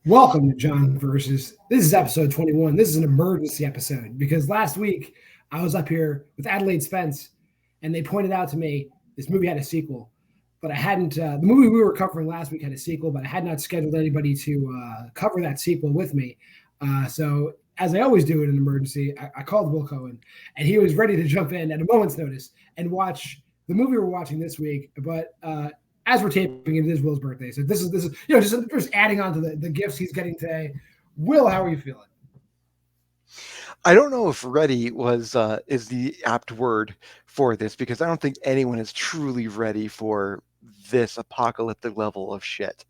Welcome to John Versus. This is episode 21. This is an emergency episode because last week I was up here with Adelaide Spence and they pointed out to me this movie had a sequel, but I hadn't. The movie we were covering last week had a sequel, but I had not scheduled anybody to cover that sequel with me. So, as I always do in an emergency, I called Will Cohen and he was ready to jump in at a moment's notice and watch the movie we're watching this week. But as we're taping, it is Will's birthday, so this is just adding on to the gifts he's getting today. Will, how are you feeling? I don't know if ready is the apt word for this because I don't think anyone is truly ready for this apocalyptic level of shit.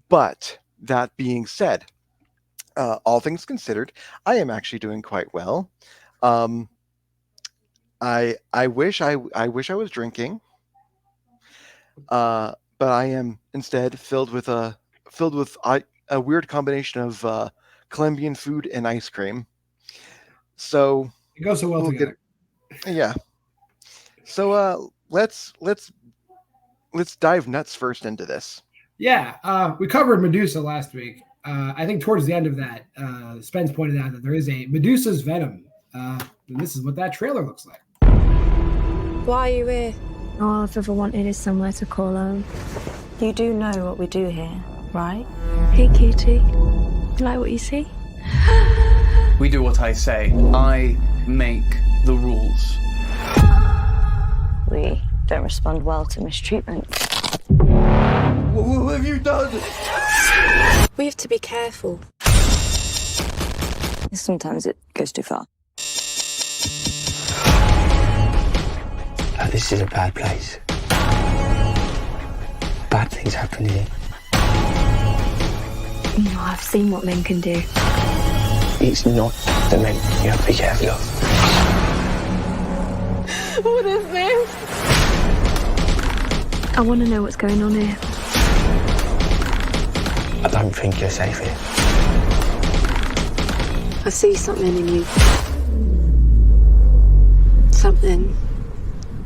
But that being said, all things considered, I am actually doing quite well. I wish I was drinking. But I am instead filled with a weird combination of Colombian food and ice cream. So it goes so well together. Yeah. So let's dive nuts first into this. Yeah, we covered Medusa last week. I think towards the end of that, Spence pointed out that there is a Medusa's Venom, and this is what that trailer looks like. Why are you here? All I've ever wanted is somewhere to call home. You do know what we do here, right? Hey, cutie. You like what you see? We do what I say. I make the rules. We don't respond well to mistreatment. What have you done? We have to be careful. Sometimes it goes too far. This is a bad place. Bad things happen here. You know, I've seen what men can do. It's not the men you have to be careful of. What is this? I want to know what's going on here. I don't think you're safe here. I see something in you. Something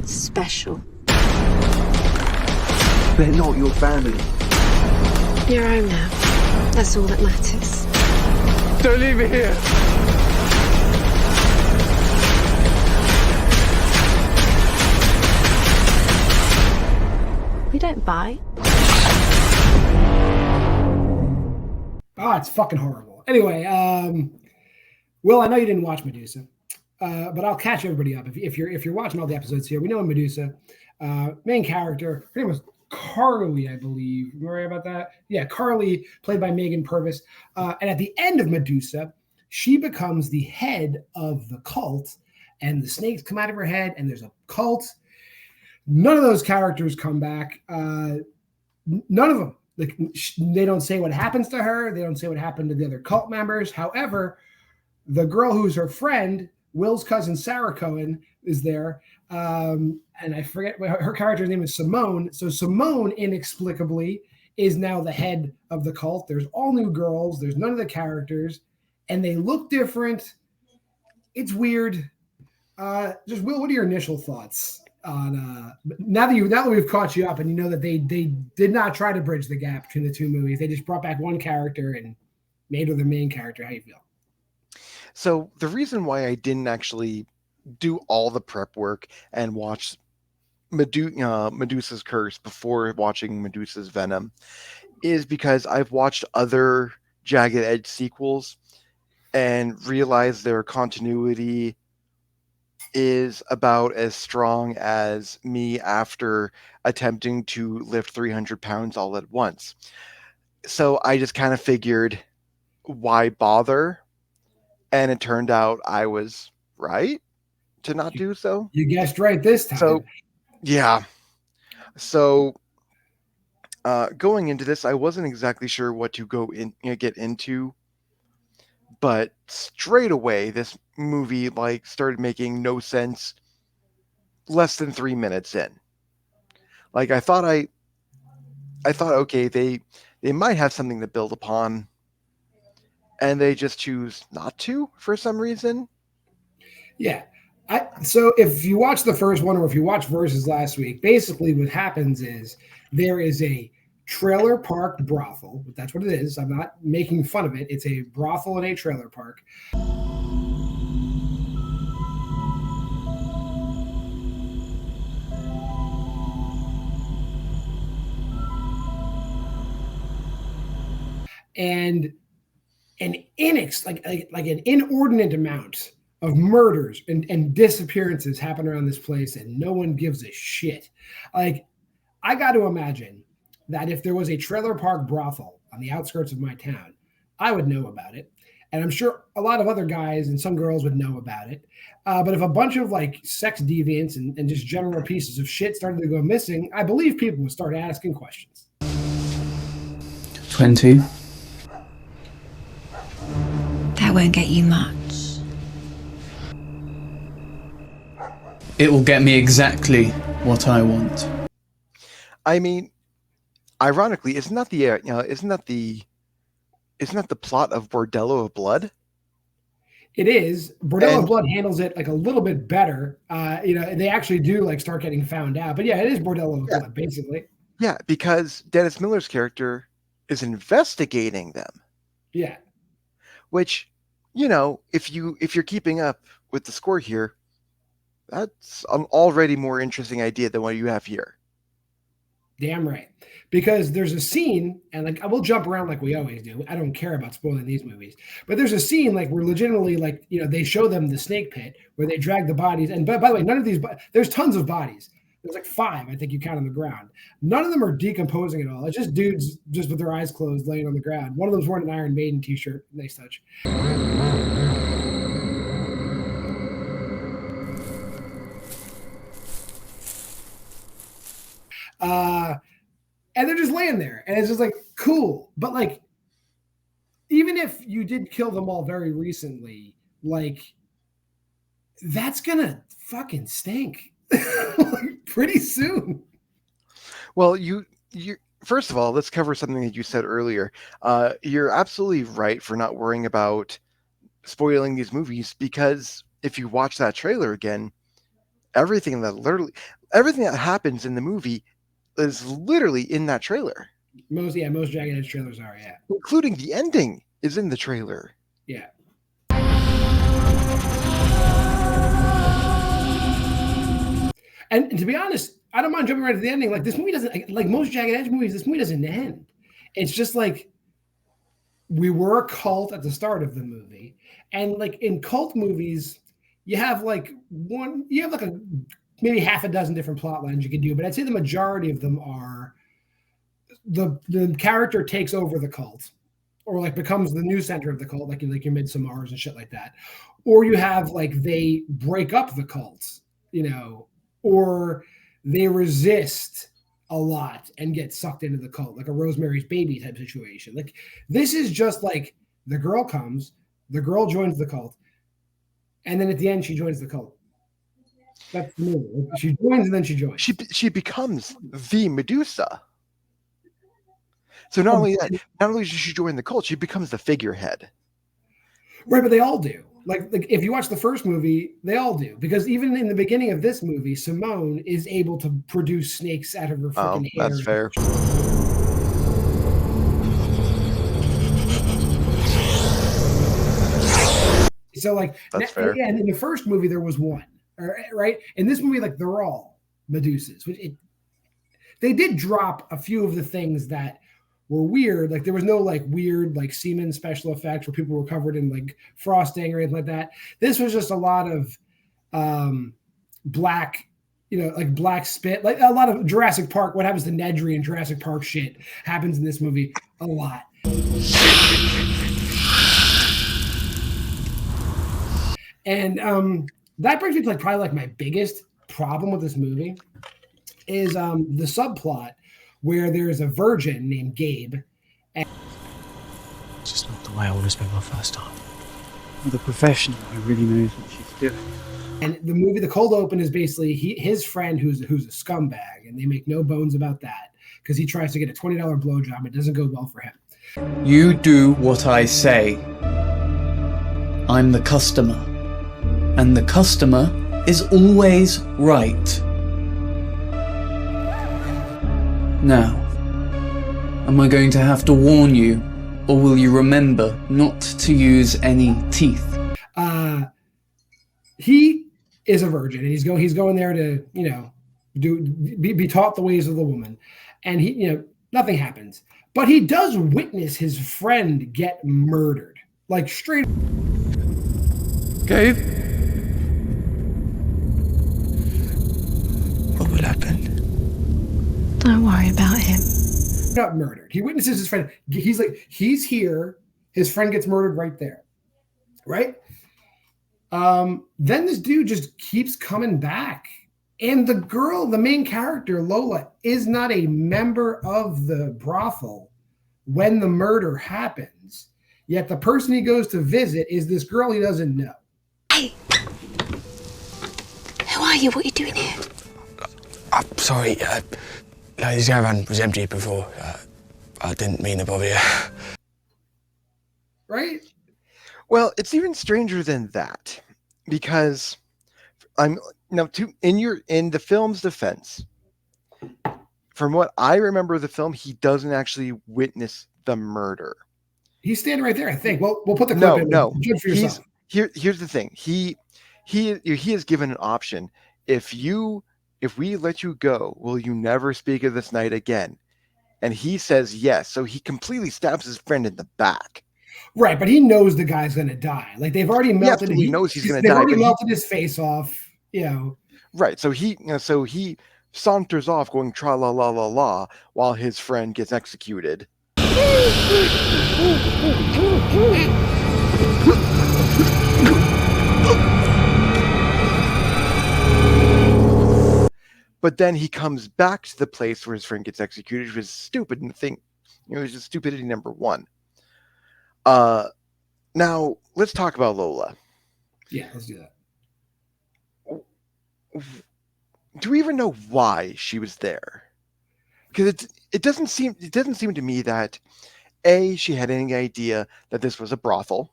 special. They're not your family. You're home now. That's all that matters. Don't leave me here. We don't bite. Oh, it's fucking horrible. Anyway, Will, I know you didn't watch Medusa. But I'll catch everybody up. If you're watching all the episodes here, we know in Medusa, main character, her name was Carly, I believe. Am I right about that? Yeah, Carly, played by Megan Purvis. And at the end of Medusa, she becomes the head of the cult, and the snakes come out of her head, and there's a cult. None of those characters come back. None of them. Like, they don't say what happens to her. They don't say what happened to the other cult members. However, the girl who's her friend, Will's cousin Sarah Cohen, is there, and I forget her character's name is Simone. So Simone, inexplicably, is now the head of the cult. There's all new girls. There's none of the characters, and they look different. It's weird. Just Will, what are your initial thoughts on now that we've caught you up and you know that they did not try to bridge the gap between the two movies? They just brought back one character and made her the main character. How you feel? So the reason why I didn't actually do all the prep work and watch Medusa's Curse before watching Medusa's Venom is because I've watched other Jagged Edge sequels and realized their continuity is about as strong as me after attempting to lift 300 pounds all at once. So I just kind of figured, why bother? And it turned out I was right to not do so. You guessed right this time. So, yeah. So, going into this, I wasn't exactly sure what to get into. But straight away, this movie started making no sense less than 3 minutes in. Like, I thought, okay, they might have something to build upon, and they just choose not to for some reason. Yeah. So if you watch the first one or if you watch Versus last week, basically what happens is there is a trailer park brothel. That's what it is. I'm not making fun of it. It's a brothel in a trailer park. And an an inordinate amount of murders and disappearances happen around this place, and no one gives a shit. Like, I got to imagine that if there was a trailer park brothel on the outskirts of my town, I would know about it. And I'm sure a lot of other guys and some girls would know about it. But if a bunch of like sex deviants and just general pieces of shit started to go missing, I believe people would start asking questions. 20. That won't get you much. It will get me exactly what I want. I mean, ironically, isn't that the plot of Bordello of Blood? It is. Bordello of Blood handles it like a little bit better. They actually do like start getting found out. But yeah, it is Bordello of Blood, basically. Yeah, because Dennis Miller's character is investigating them. Yeah. Which, if you're keeping up with the score here, that's an already more interesting idea than what you have here. Damn right. Because there's a scene, and like I will jump around like we always do. I don't care about spoiling these movies. But there's a scene like where legitimately they show them the snake pit where they drag the bodies. And by the way, none of these, there's tons of bodies. There's like 5, I think you count on the ground. None of them are decomposing at all. It's just dudes just with their eyes closed laying on the ground. One of them's wearing an Iron Maiden t-shirt. Nice touch. And they're just laying there. And it's just like, cool. But like, even if you did kill them all very recently, like, that's going to fucking stink. Pretty soon. Well, you first of all, let's cover something that you said earlier. You're absolutely right for not worrying about spoiling these movies, because if you watch that trailer again, everything that happens in the movie is literally in that trailer. Most Jagged Edge trailers are, yeah. Including the ending is in the trailer. Yeah. And to be honest, I don't mind jumping right to the ending. Like, this movie doesn't, like most Jagged Edge movies, this movie doesn't end. It's just like, we were a cult at the start of the movie. And like in cult movies, you have like maybe half a dozen different plot lines you can do. But I'd say the majority of them are the character takes over the cult, or like becomes the new center of the cult, like your Midsomars and shit like that. Or you have like they break up the cult, or they resist a lot and get sucked into the cult, like a Rosemary's Baby type situation. Like, this is just like the girl comes, the girl joins the cult, and then at the end she joins the cult. That's the movie. She joins and then she joins. She becomes the Medusa. So not only does she join the cult, she becomes the figurehead. Right, but they all do. Like if you watch the first movie, they all do. Because even in the beginning of this movie, Simone is able to produce snakes out of her freaking hair. That's fair. So like, that's fair. Yeah, and in the first movie there was one, right? In this movie, like they're all Medusas. They did drop a few of the things that were weird. Like there was no like weird like semen special effects where people were covered in like frosting or anything like that. This was just a lot of black, like black spit, like a lot of Jurassic Park. What happens to Nedry and Jurassic Park shit happens in this movie a lot. And that brings me to like probably like my biggest problem with this movie is the subplot where there's a virgin named Gabe. And it's just not the way I would have spent my first time. With a professional who really knows what she's doing. And the movie, the cold open is basically his friend who's a scumbag, and they make no bones about that because he tries to get a $20 blowjob. It doesn't go well for him. You do what I say. I'm the customer. And the customer is always right. Now, Am I going to have to warn you, or will you remember not to use any teeth? He is a virgin, and he's going there to, you know, be taught the ways of the woman, and he, you know, nothing happens, but he does witness his friend get murdered, like straight. Gabe? What would happen? Don't worry about him. Up murdered. He witnesses his friend. He's here. His friend gets murdered right there, right? Then this dude just keeps coming back. And the girl, the main character, Lola, is not a member of the brothel when the murder happens. Yet the person he goes to visit is this girl he doesn't know. Hey! Who are you? What are you doing here? I'm sorry. This caravan was empty before. I didn't mean to bother you. Right? Well, it's even stranger than that, because in the film's defense, from what I remember of the film, he doesn't actually witness the murder. He's standing right there, I think. Well, we'll put the clip in. No. Judge for yourself. Here's the thing. He is given an option. If we let you go, will you never speak of this night again? And he says yes. So he completely stabs his friend in the back. Right, but he knows the guy's going to die. Like, they've already melted. He knows he's going to die. They've already melted his face off. You know. Right. So he saunters off, going tra la la la la, while his friend gets executed. But then he comes back to the place where his friend gets executed, which is stupid and thing. It was just stupidity number one. Now let's talk about Lola. Yeah, let's do that. Do we even know why she was there? Because it doesn't seem to me that she had any idea that this was a brothel.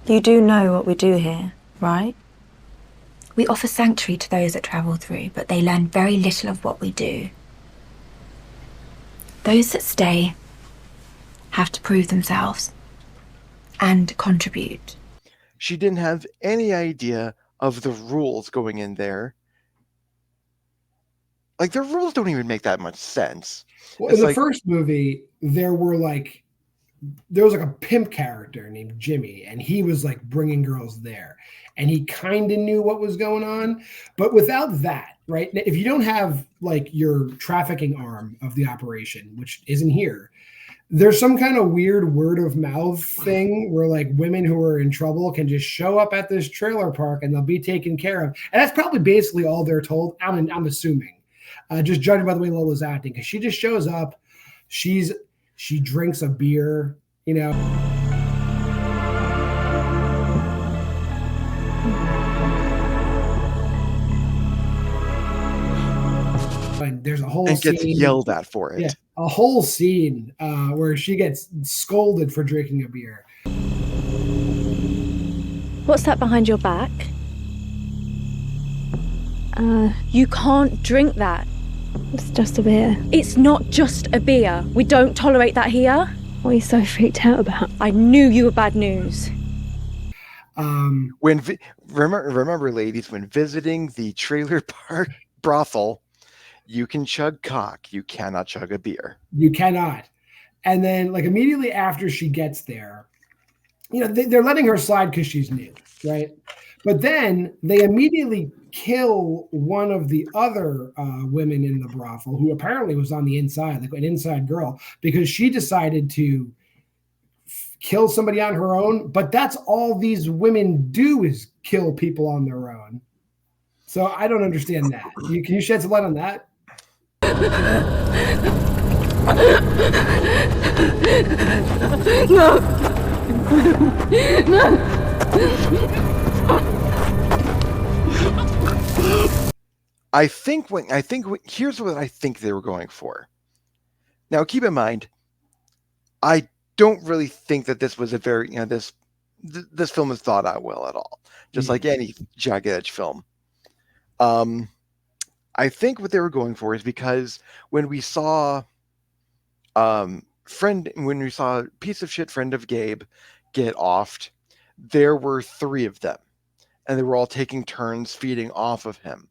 You do know what we do here, right? We offer sanctuary to those that travel through, but they learn very little of what we do. Those that stay have to prove themselves and contribute. She didn't have any idea of the rules going in there. Like, the rules don't even make that much sense. Well, in the first movie, there was like a pimp character named Jimmy, and he was like bringing girls there, and he kind of knew what was going on. But without that, right? If you don't have like your trafficking arm of the operation, which isn't here, there's some kind of weird word of mouth thing where like women who are in trouble can just show up at this trailer park and they'll be taken care of. And that's probably basically all they're told. I'm assuming, just judging by the way Lola's acting, because she just shows up. She drinks a beer, you know. And there's a whole and scene, gets yelled at for it. Yeah, a whole scene where she gets scolded for drinking a beer. What's that behind your back? You can't drink that. It's just a beer. It's not just a beer. We don't tolerate that here. What are you so freaked out about? I knew you were bad news. Remember, ladies, when visiting the trailer park brothel, you can chug cock. You cannot chug a beer. You cannot. And then, like, immediately after she gets there, you know, they're letting her slide because she's new, right? But then they immediately kill one of the other women in the brothel, who apparently was on the inside, like an inside girl, because she decided to kill somebody on her own. But that's all these women do, is kill people on their own. So I don't understand that. Can you shed some light on that? No. Here's what I think they were going for. Now, keep in mind, I don't really think that this was a very, this film is thought out well at all, just like any jagged edge film. I think what they were going for is because when we saw friend, when we saw piece of shit friend of Gabe get offed, there were 3 of them, and they were all taking turns feeding off of him.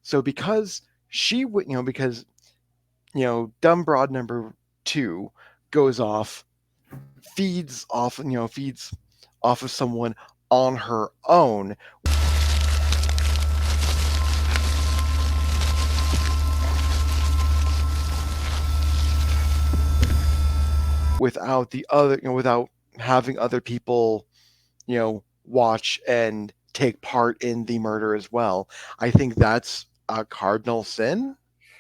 So because she would, because dumb broad number 2 goes off, feeds off of someone on her own. Without the other, without having other people, watch and take part in the murder as well. I think that's a cardinal sin.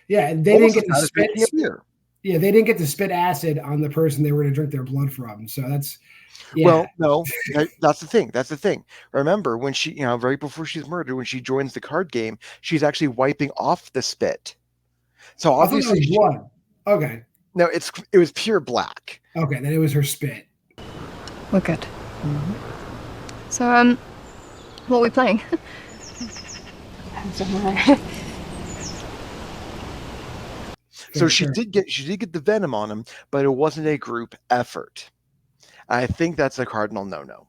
Yeah, and they Almost didn't get to as drinking spit. a beer. Yeah, they didn't get to spit acid on the person they were to drink their blood from. So that's Well, no, that's the thing. That's the thing. Remember when she, right before she's murdered, when she joins the card game, she's actually wiping off the spit. So I thought that obviously, was blood. Okay. No, it was pure black. Okay, then it was her spit. We're good. So, what are we playing? So she did get the venom on him, but it wasn't a group effort. I think that's a cardinal no-no.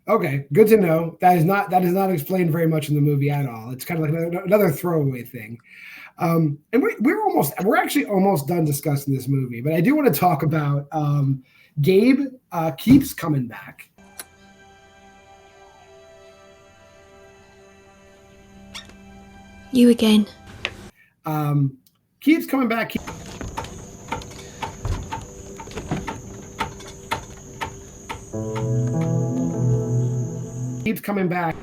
Okay, good to know. That is not explained very much in the movie at all. It's kind of like another throwaway thing. And we're actually almost done discussing this movie, but I do want to talk about Gabe keeps coming back. You again. Keeps coming back. Keeps coming back.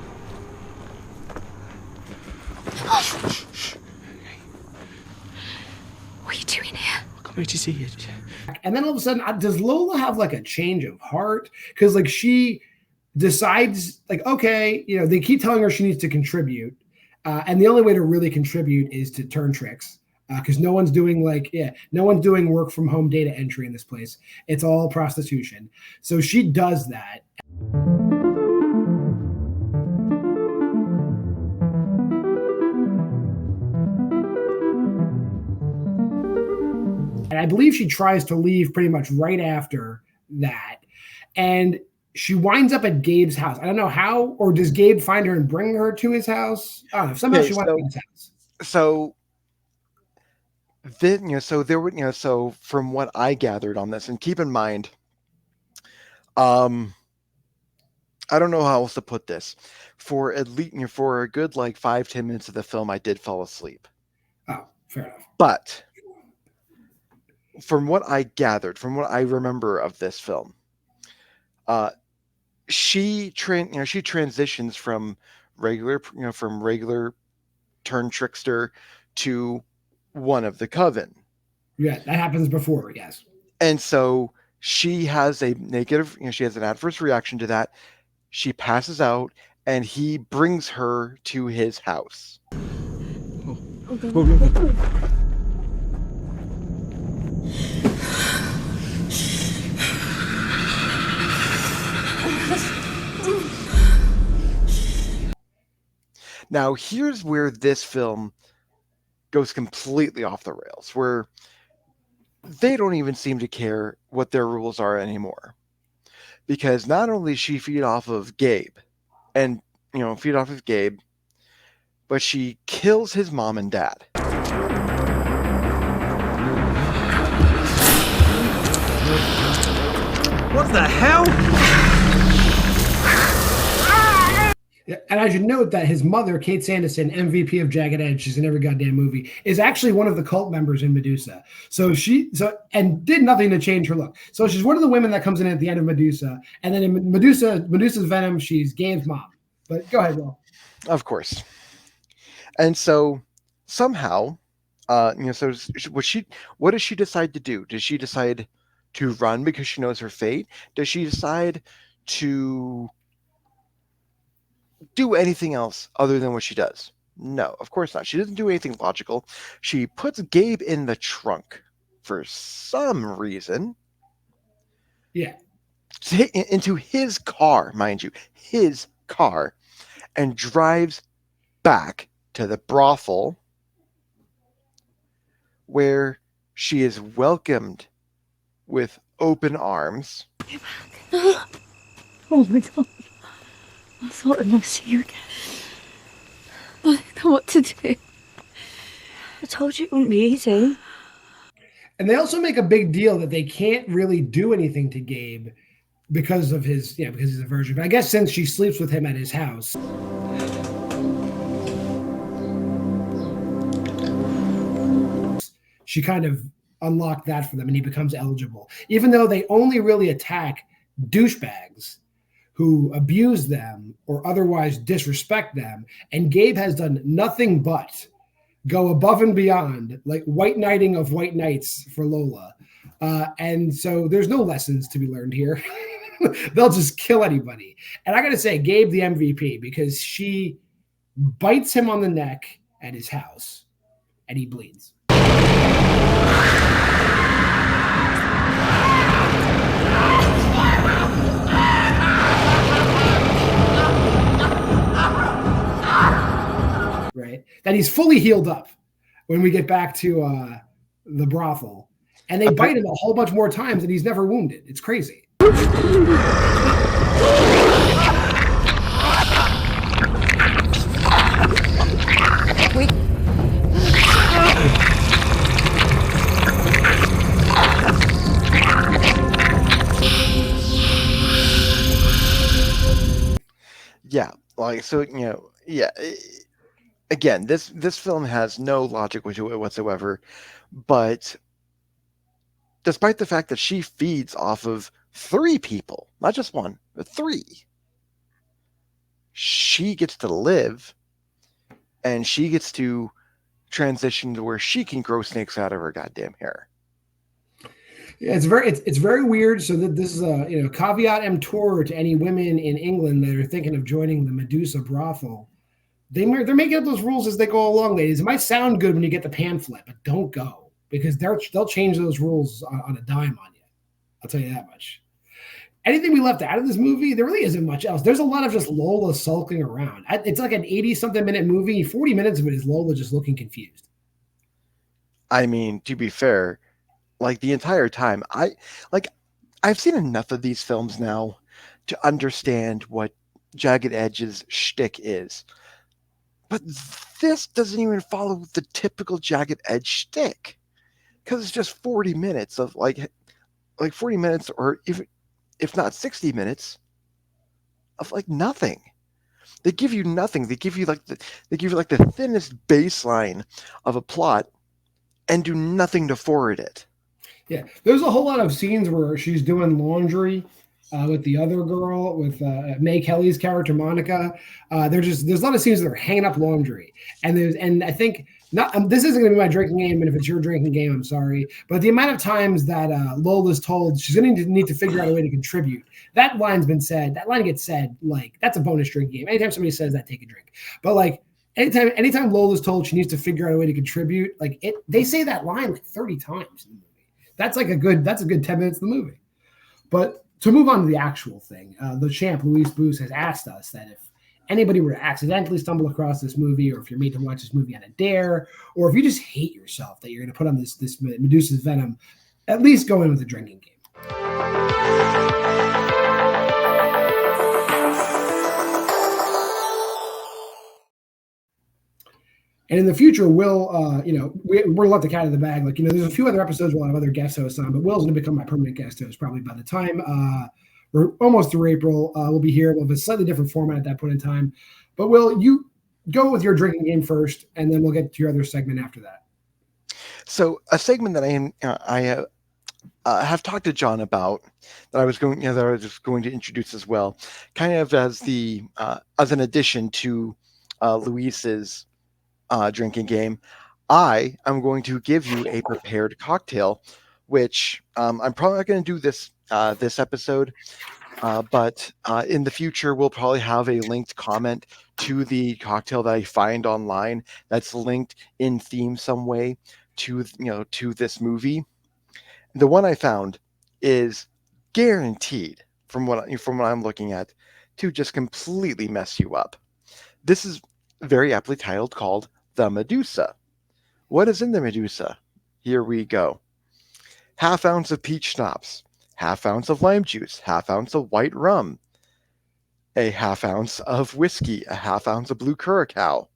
What are you doing here? I can't wait to see it. And then all of a sudden, does Lola have like a change of heart? Because like she decides, like, okay, they keep telling her she needs to contribute, and the only way to really contribute is to turn tricks. Because no one's doing work from home data entry in this place. It's all prostitution. So she does that. And I believe she tries to leave pretty much right after that. And she winds up at Gabe's house. I don't know how, or does Gabe find her and bring her to his house? I don't know. Somehow she winds up at his house. So then, so there were, so from what I gathered on this, and keep in mind, I don't know how else to put this. For at least, for a good 5-10 minutes of the film, I did fall asleep. Oh, fair enough. But from what I gathered, from what I remember of this film, she transitions from regular turn trickster to one of the coven. Yeah, that happens before, yes. And so she has a negative, she has an adverse reaction to that. She passes out, and he brings her to his house. Now, here's where this film goes completely off the rails, where they don't even seem to care what their rules are anymore. Because not only does she feed off of Gabe, but she kills his mom and dad. What the hell? Yeah, and I should note that his mother, Kate Sanderson, MVP of Jagged Edge, she's in every goddamn movie, is actually one of the cult members in Medusa. And did nothing to change her look. So she's one of the women that comes in at the end of Medusa, and then in Medusa's Venom, she's Gabe's mom. But go ahead, Will. Of course. And so somehow, what does she decide to do? Does she decide to run because she knows her fate? Does she decide to do anything else other than what she does? No, of course not. She doesn't do anything logical. She puts Gabe in the trunk for some reason. Yeah. Into his car, mind you, his car, and drives back to the brothel where she is welcomed with open arms. Oh my god. I thought I'd never see you again. I don't know what to do. I told you it wouldn't be easy. And they also make a big deal that they can't really do anything to Gabe because of his, because he's a virgin. But I guess since she sleeps with him at his house, she kind of unlocked that for them and he becomes eligible. Even though they only really attack douchebags who abuse them or otherwise disrespect them. And Gabe has done nothing but go above and beyond, like white knighting of white knights for Lola. And so there's no lessons to be learned here. They'll just kill anybody. And I got to say, Gabe the MVP, because she bites him on the neck at his house and he bleeds. Right? That he's fully healed up when we get back to the brothel. And they bite him a whole bunch more times and he's never wounded. It's crazy. Yeah, like, so, yeah. Again, this film has no logic whatsoever, but despite the fact that she feeds off of 3 people, not just 1, but 3, she gets to live, and she gets to transition to where she can grow snakes out of her goddamn hair. Yeah, it's very weird. So that this is a caveat emptor to any women in England that are thinking of joining the Medusa brothel. They're making up those rules as they go along, ladies. It might sound good when you get the pamphlet, but don't go because they'll change those rules on a dime on you. I'll tell you that much. Anything we left out of this movie, there really isn't much else. There's a lot of just Lola sulking around. It's like an 80-something minute movie. 40 minutes of it is Lola just looking confused. I mean, to be fair, like the entire time, I've seen enough of these films now to understand what Jagged Edge's shtick is. But this doesn't even follow the typical Jagged Edge shtick. Because it's just 40 minutes of like 40 minutes, or if not 60 minutes of like nothing. They give you nothing. They give you like the thinnest baseline of a plot and do nothing to forward it. Yeah, there's a whole lot of scenes where she's doing laundry with the other girl, with May Kelly's character Monica. There's a lot of scenes that are hanging up laundry, and I think not. This isn't going to be my drinking game, and if it's your drinking game, I'm sorry. But the amount of times that Lola's told she's going to need to figure out a way to contribute. That line's been said. That line gets said like that's a bonus drinking game. Anytime somebody says that, take a drink. But like anytime Lola's told she needs to figure out a way to contribute, like they say that line like 30 times in the movie. That's a good 10 minutes of the movie. But to move on to the actual thing, the champ, Louise Boos, has asked us that if anybody were to accidentally stumble across this movie, or if you're made to watch this movie on a dare, or if you just hate yourself that you're going to put on this Medusa's Venom, at least go in with a drinking game. And in the future, Will, we're going to let the cat in the bag. Like, there's a few other episodes we'll have other guest hosts on, but Will's going to become my permanent guest host probably by the time we're almost through April. We'll be here. We'll have a slightly different format at that point in time. But Will, you go with your drinking game first, and then we'll get to your other segment after that. So a segment that I have talked to John about that I was going to introduce as well, kind of as an addition to Luis's drinking game. I am going to give you a prepared cocktail, which I'm probably not going to do this episode, but in the future we'll probably have a linked comment to the cocktail that I find online that's linked in theme some way to this movie. The one I found is guaranteed from what I'm looking at to just completely mess you up. This is very aptly titled, called The Medusa. What is in the Medusa? Here we go. half ounce of peach schnapps, half ounce of lime juice, half ounce of white rum, a half ounce of whiskey, a half ounce of blue curacao,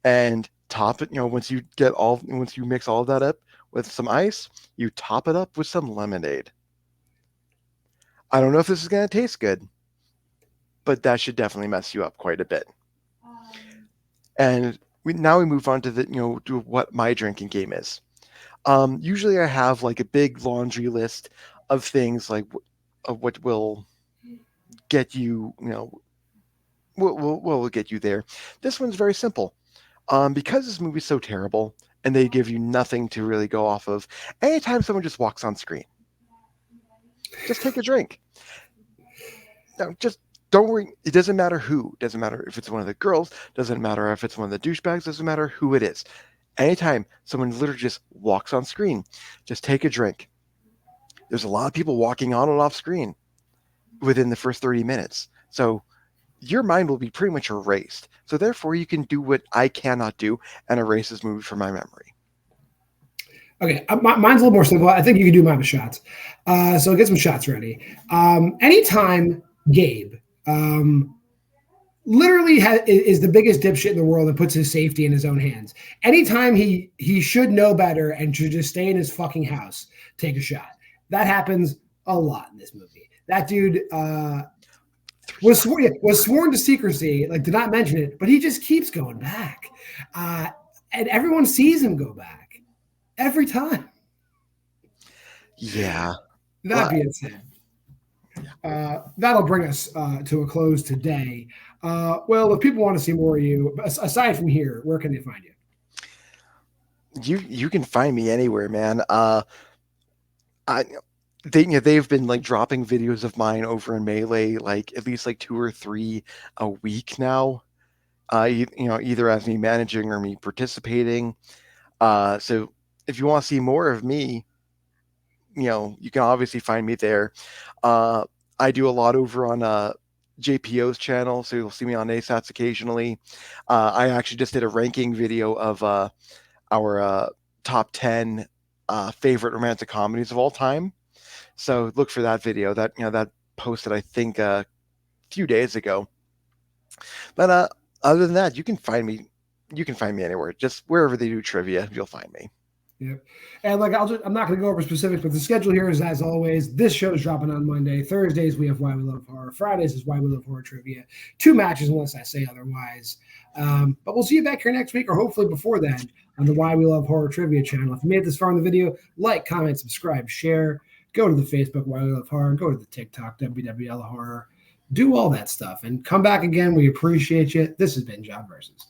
and top it. Once you mix all of that up with some ice, you top it up with some lemonade. I don't know if this is going to taste good, but that should definitely mess you up quite a bit. And now we move on to to what my drinking game is. Usually I have like a big laundry list of things like of what will get you, what will get you there. This one's very simple. Because this movie's so terrible and they give you nothing to really go off of, anytime someone just walks on screen, just take a drink. No, just don't worry. It doesn't matter who. It doesn't matter if it's one of the girls. Doesn't matter if it's one of the douchebags. Doesn't matter who it is. Anytime someone literally just walks on screen, just take a drink. There's a lot of people walking on and off screen within the first 30 minutes. So your mind will be pretty much erased. So therefore, you can do what I cannot do and erase this movie from my memory. Okay, mine's a little more simple. I think you can do mine with shots. So get some shots ready. Anytime Gabe literally is the biggest dipshit in the world and puts his safety in his own hands. Anytime he should know better and should just stay in his fucking house, take a shot. That happens a lot in this movie. That dude was sworn to secrecy, like did not mention it, but he just keeps going back. And everyone sees him go back every time. Yeah. That being said, that'll bring us to a close today. Well, if people want to see more of you, aside from here, where can they find you? You can find me anywhere, man. They've been like dropping videos of mine over in Melee, like at least like 2 or 3 a week now. Either as me managing or me participating. So if you want to see more of me, you can obviously find me there. I do a lot over on JPO's channel, so you'll see me on ASATs occasionally. I actually just did a ranking video of our top 10 favorite romantic comedies of all time. So look for that video. That posted I think a few days ago. But other than that, you can find me anywhere. Just wherever they do trivia, you'll find me. Yep. And like I'm not going to go over specifics, but the schedule here is as always. This show is dropping on Monday. Thursdays we have Why We Love Horror. Fridays is Why We Love Horror Trivia. 2 matches unless I say otherwise. But we'll see you back here next week, or hopefully before then, on the Why We Love Horror Trivia channel. If you made it this far in the video, like, comment, subscribe, share. Go to the Facebook Why We Love Horror. Go to the TikTok WWL Horror. Do all that stuff and come back again. We appreciate you. This has been John Versus.